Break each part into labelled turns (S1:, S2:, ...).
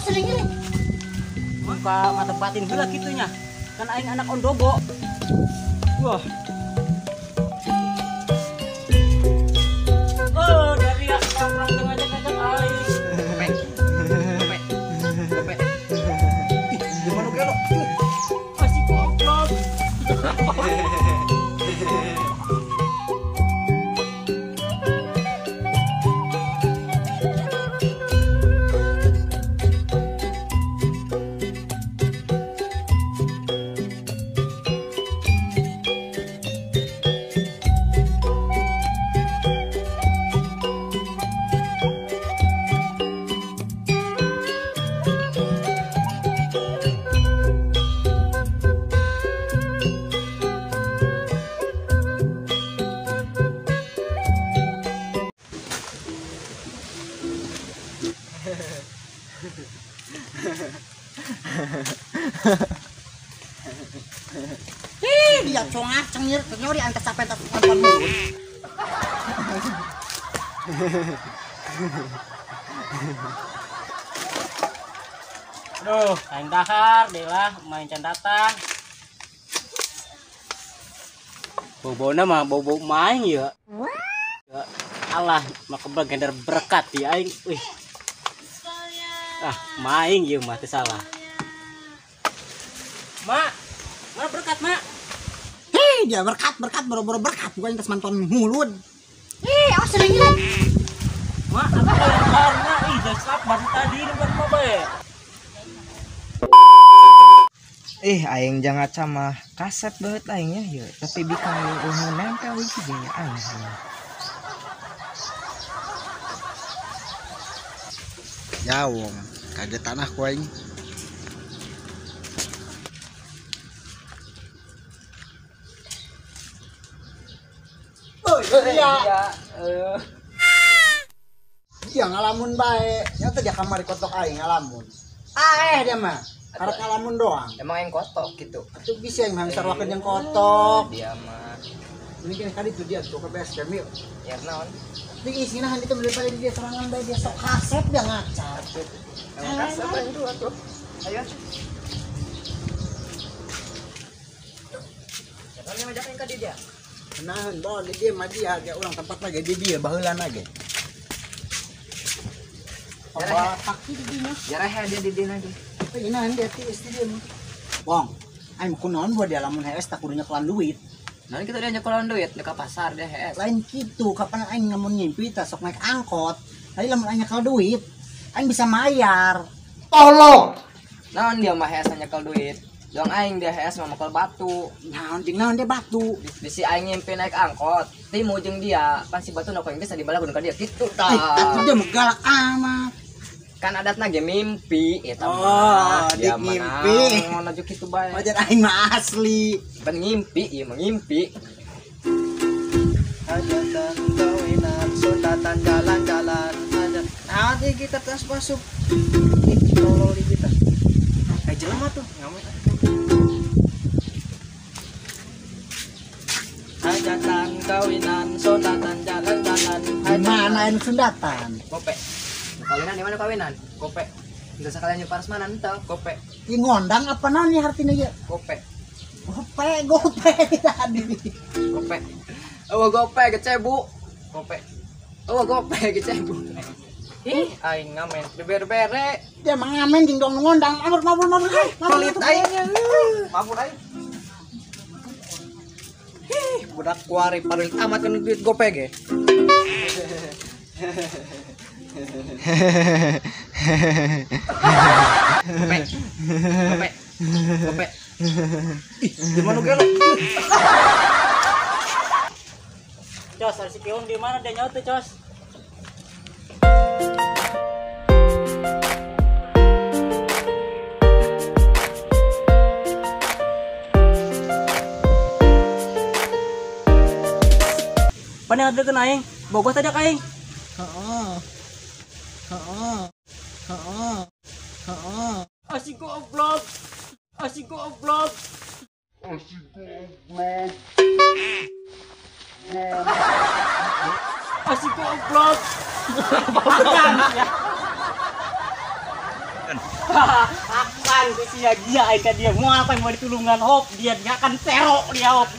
S1: sering ini.
S2: Muka mata batin heula kitunya. Kan aing anak ondobo. Wah. Oh, dari ya orang tengah ngajak aing. Kope. Kope. Di mana kelo? Masih goblok.
S1: Dia congak cengir nyori angkat sampai tak nonton mulut.
S2: Aduh, aing dahar deh lah main can datang. Bobo mah bobo main ya. Ya Allah, maka bergender berkat ya aing. Wih. Ah, main ya mah teu salah. Mak, mana berkat, Mak?
S1: Hei, dia berkat boro-boro berkat gua yang nonton mulut. Awas sering ini.
S2: Mak, apa yang karena ih jadi slap baru tadi ini buat apa ya?
S3: Aing jangan mah kaset banget aingnya ya, tapi bikin yang nempel itu gaya aneh.
S4: Jawong, kaget tanah ku aing.
S1: Dia ngalamun bae. Nyata dia kamar kotok aing ngalamun. Dia mah. Karena ngalamun doang.
S3: Emang yang kotok gitu.
S1: Itu bisa yang bisa sarwakeun yang kotok.
S3: Dia mah
S1: Ini kini kali itu dia tuh ke base camp yuk.
S3: ya naon?
S1: Di isina han itu daripada dia serangan bae dia sok kasep dia ngacat.
S3: Emang kasep apa itu atuh? Ayo. Jangan ngajakin ka dia.
S1: Nah, bawa dia mah dia orang tempat lagi dia baheula lagi. Batak di dinya.
S3: Jarah dia di dina ge.
S1: Ini dia ti istri dia. Bong, aing mau kunaon buat dia lamun HS tak kudunya kelan duit.
S3: Nanti kita dia nyekolan duit ke pasar deh HS.
S1: Lain gitu, kapan aing ngamun ngimpi tas sok naik angkot. Tadi lamun aing nyekel duit, aing bisa mayar. Tolong.
S3: Naon dia mah HS nyekel duit. Dong aing dia HS mah mokel batu.
S1: Naon dia batu.
S3: Bisi aing ngimpi naik angkot. Timu jeung dia, pasti batu nu koeng bisa dibalagun ka dia kitu tah.
S1: Atuh dia mah galak amat.
S3: Kan adatna ge mimpi eta
S1: mah.
S3: Dia
S1: Dik ngimpi.
S3: Ngono aju kitu bae.
S1: Wajar aing mah asli.
S3: Ben ngimpi ieu mah ngimpi.
S4: Hajatan kawinan sundatan jalan-jalan hajat. Nanti kita tas masuk. Tolol di kita. Jelema tuh ngamut. Hajatan kawinan sundatan jalan-jalan.
S1: Gimana yang sundatan?
S3: Kope. Kawinan di mana kawinan? Kope. Enggak sekalian nyeparas mana ente, kope.
S1: Ih ngondang apa nanya artinya ya?
S3: Kope.
S1: Gope tadi.
S3: Kope. Oh gope ke cebu. Kope. Oh gope ke cebu. Ih, aing ngamen beber-bere.
S1: Dia mah ngamen jeung dong ngondang. Mabur.
S3: Pelit aing. Mabur aing.
S4: Budak kuari paling amat kan duit gope ge.
S3: Kope.
S4: Ih, di mana ge lo?
S2: Cos, si Kion di mana dia nyaut tuh, Cos? Pane ngadekeun aing, bogoh tadi aing.
S1: Heeh.
S2: Asik goblok. Asik goblok. Asik goblok. Akan sia dia aika dia mau apa yang mau ditulungan hop dia akan terok dia hop.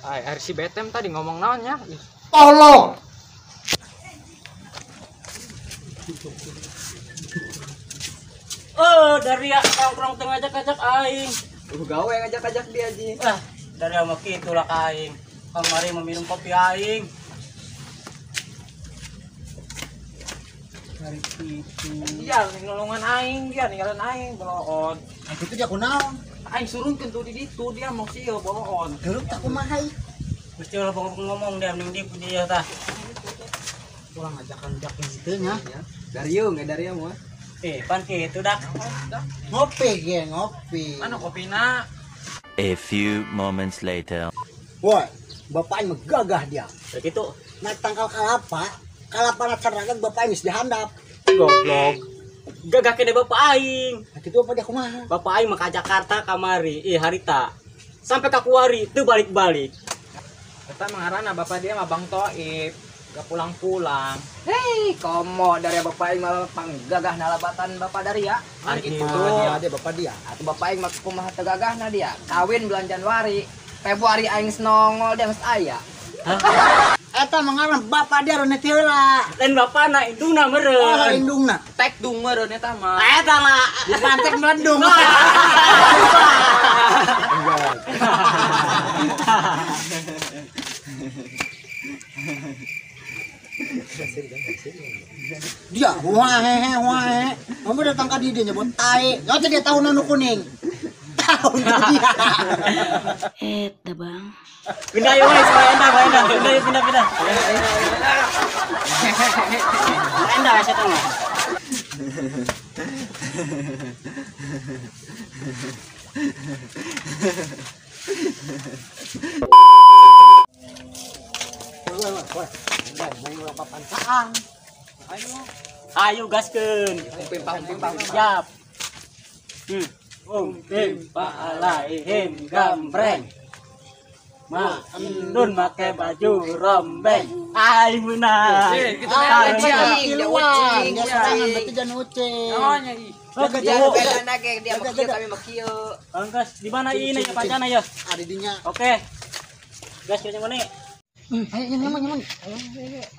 S3: Ay, si Betem tadi ngomong naonnya?
S1: Tolong.
S2: Dari ya nongkrong tengah ajak-ajak aing.
S3: Gawe ngajak-ajak dia Ji.
S2: Dari sama kitu lah ka aing. Kamari meminum kopi aing. Dari kitu.
S3: Iya, nolongan aing dia ninggalin aing boloon.
S1: Itu dia kunaon.
S3: Aing surunkeun tuh di ditu dia mau sieun boloon.
S1: Geuleuh tak kumaha.
S2: Mesti lah ngomong dia mending di dia tah.
S1: Pulang ajakan-ajak gitu nya.
S3: Dario nggak Dario mah?
S2: Pan kitu dak.
S1: Ngopi ge, ngopi.
S3: Mana kopina?
S5: A few moments later.
S1: Woi, bapaknya megagah dia.
S2: Begitu.
S1: Naik tangkal kalapa na ceragan bapaknya geus dihandap.
S2: Goblok. Gagah kene bapak aing.
S1: Nah, kitu apa dia kumaha?
S2: Bapak aing mah ka Jakarta kamari, harita. Sampai ka Kuari teu balik-balik.
S3: Kita mengarana bapak dia mah Bang Toib. Gak pulang-pulang. Hei, komo dari bapak aing malah panggagah nalabatan bapak dari ya.
S2: Hari
S3: Gitu.
S2: itu.
S1: Dia bapak dia.
S3: Atau bapak aing mah kumaha tegagahna dia. Kawin bulan Januari. Februari aing nongol dia geus aya.
S1: Eta mengarang bapak dia rene heula.
S2: Lain bapana indungna
S1: Oh,
S2: meureun.
S1: indungna.
S3: Tek dung meureun eta mah.
S2: Eta lah.
S1: Pantek melendung. Dia wae. Kamu datang ka dia nyebut tai. Gak dia tahu nanu kuning. Tahu dia.
S6: Eta bang.
S2: Pindah yuk guys, pindah. Pindah. Pindah saya tahu. Ayo gaskeun.
S3: Pimpang.
S2: Siap. Pimpa alaihim gambreng. Endun make baju rombeng. Ai meunang.
S3: Kita main ucing, dia ucing.
S1: Dia serangan berarti jangan ucing.
S3: Namanya ih. Dia beda nage dia makieu kami makieu.
S2: Angkas di mana ini ya pacana ya?
S1: Ada dinya.
S2: Oke. Gas kita mana?
S1: Ayo nyaman.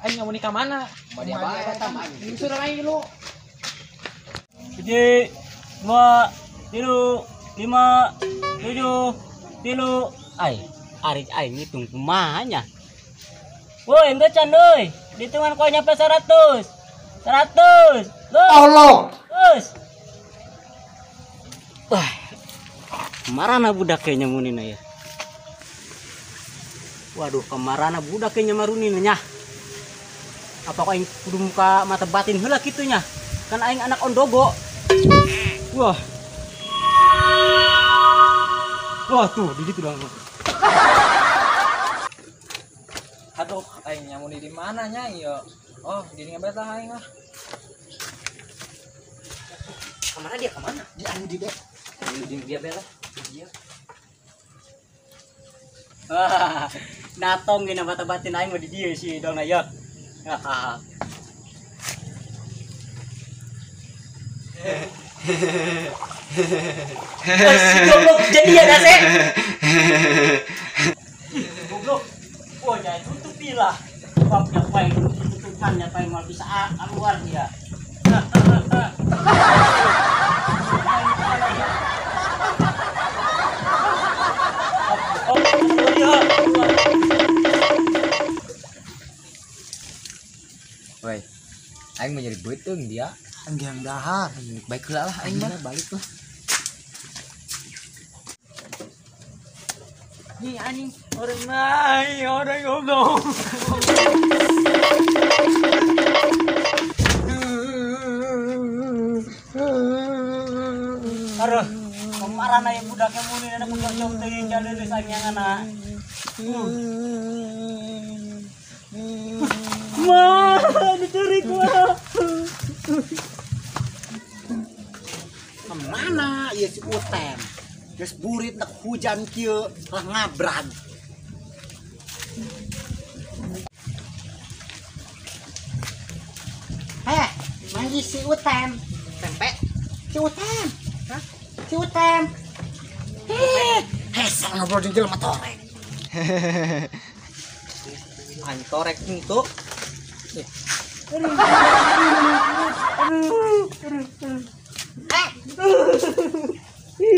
S3: Aing mau nikah mana? Mau dia bae eta mah. Suruh aing dulu.
S2: 1 2 3 5 7 3 ai ari aing ngitung kumaha nya. Woi, ente can euy. Dihitungan koe nyampe 100. 100.
S1: Allah.
S2: Terus. Wah. Marana budak kayaknya munina ya. Waduh, kemarana budak kayaknya marunina nya. Apa kok aing kudu muka mata batin heula kitu nya? Kan aing anak ondogo. Wah. Wah tuh, di situ doang.
S3: Aduh, aing nyamuni di mana nya ieu? Oh, di dinya bae tah aing ah.
S2: Kemana dia? Kemana?
S1: Di anu di dek.
S2: Di dia bela. Dia. Wah, natong gina mata batin aing mah di dia sih dong na ya. Hahaha. Goblok jadi ya nase. Goblok. Oh, jangan tutup lah. Babnya paling tutupannya paling mal bisa keluar dia.
S3: Woi. Aing mau jadi beuteung dia.
S1: Anggiang dahar.
S3: Baik heula lah aing mah.
S1: Balik lah.
S3: Nih anjing orang goblok.
S2: Aduh, kemarin aja budaknya muni ada budak jauh teuing jalur di sanyangan. Mah, dicurik mah.
S1: Kemana ya si Utem? Geus burit nak hujan kieu lah ngabrag. Manggis si Utem. tempe. Si Utem. Hah? Si Utem. Hesang ngobrol jeung jelema torek.
S4: Antorek itu.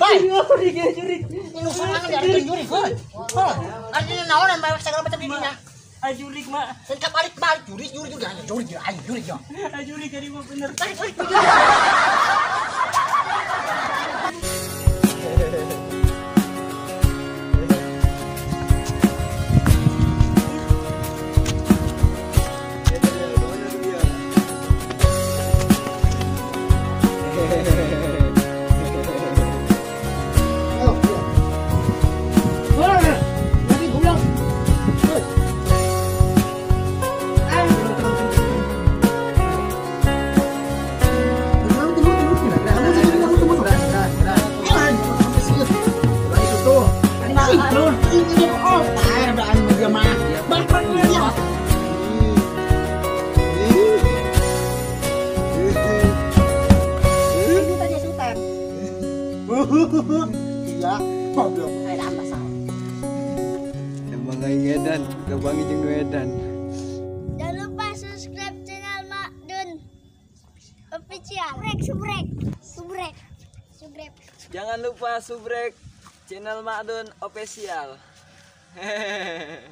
S1: Hei, ini usaha dari juri, hoi. Artinya naon yang bawa segala macam didinya.
S2: Ajurik mak.
S1: Kan balik juri hanya juri ya.
S2: Ajurik tadi mah bener.
S1: Iya, goblok. Ada apa salah?
S4: Emang aing edan, gabangi jeung nu edan.
S7: Jangan lupa subscribe channel Mak Dun official. Subrek.
S3: Jangan lupa subrek channel Makdun official. Hehehe.